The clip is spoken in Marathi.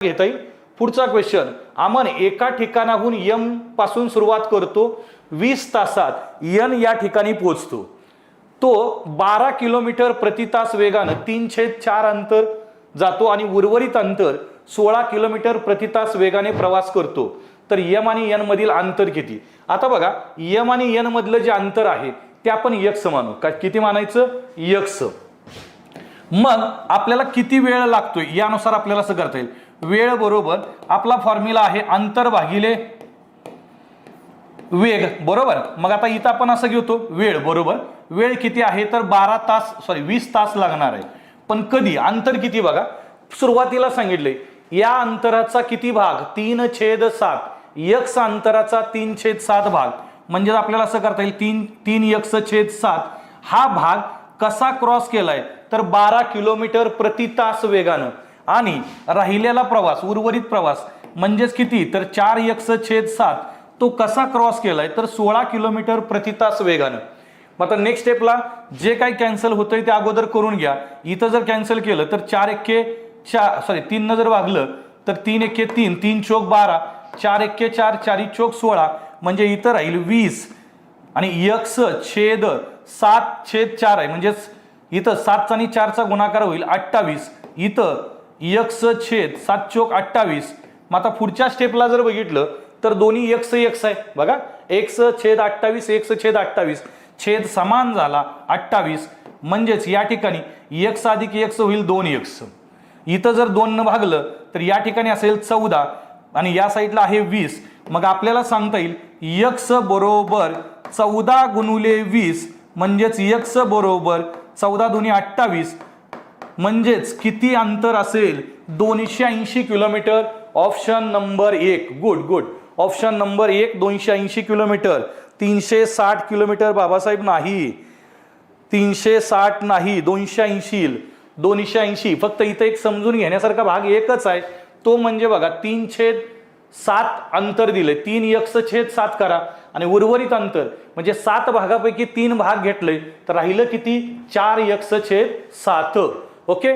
घेता येईल। पुढचा क्वेश्चन, अमन एका ठिकाणाहून यम पासून सुरुवात करतो, 20 तासात यन या ठिकाणी पोहोचतो। तो 12 किलोमीटर प्रति तास वेगाने 3/4 अंतर जातो आणि उर्वरित अंतर 16 किलोमीटर प्रति तास वेगाने प्रवास करतो, तर यम आणि यन मधील अंतर किती? आता बघा, यम आणि यन मधलं जे अंतर आहे ते आपण x मानू। का किती मानायचं? x। मग आपल्याला किती वेळ लागतोय यानुसार आपल्याला असं करता येईल। वेळ बरोबर आपला फॉर्म्युला आहे अंतर भागिले वेग, बरोबर। मग आता इथं आपण असं घेतो, वेळ बरोबर वेळ किती आहे तर 20 तास लागणार आहे। पण कधी, अंतर किती बघा, सुरुवातीला सांगितले या अंतराचा किती भाग 3/7, x अंतराचा 3/7 भाग, म्हणजे आपल्याला असं करता येईल 3x/7 हा भाग कसा क्रॉस केलाय तर 12 किलोमीटर प्रति तास वेगानं, आणि राहिलेला प्रवास उर्वरित प्रवास म्हणजेच किती तर 4x/7 तो कसा क्रॉस केलाय तर 16 किलोमीटर प्रति तास वेगानं। मग आता नेक्स्ट स्टेपला जे काही कॅन्सल होतंय ते अगोदर करून घ्या। इथं जर कॅन्सल केलं तर 3 न जर वागलं तर 3 एके 3, 3 चौक 12, 4 एके 4, 4 चौक 16, म्हणजे इथं राहील 20 आणि x/7/4 आहे, म्हणजेच इथं 7 आणि 4चा गुणाकार होईल 28, इथं x/7 चौक 28। मग आता पुढच्या स्टेपला जर बघितलं तर दोन्ही x आहे बघा, x/28 x/28 छेद समान झाला 28, म्हणजेच या ठिकाणी x अधिक x होईल 2x। इथं जर 2 न भागलं तर या ठिकाणी असेल 14 आणि या साईडला आहे 20। मग आपल्याला सांगता येईल x बरोबर 14 गुणिले 20, म्हणजेच x बरोबर 14 दुनी 28, म्हणजेच किती अंतर असेल 280 kilometre. Option number 1 good. Option number 1 280 kilometre. 360 kilometre Babasaheb नाही, 360 नाही, 280। फक्त इथं एक समजून घेण्यासारखा भाग एकच आहे, तो म्हणजे बघा 3/7 अंतर दिले, 3x/7 करा आणि उर्वरित अंतर म्हणजे 7 भागापैकी 3 भाग घेतले तर राहिलं किती 4x/7। ओके।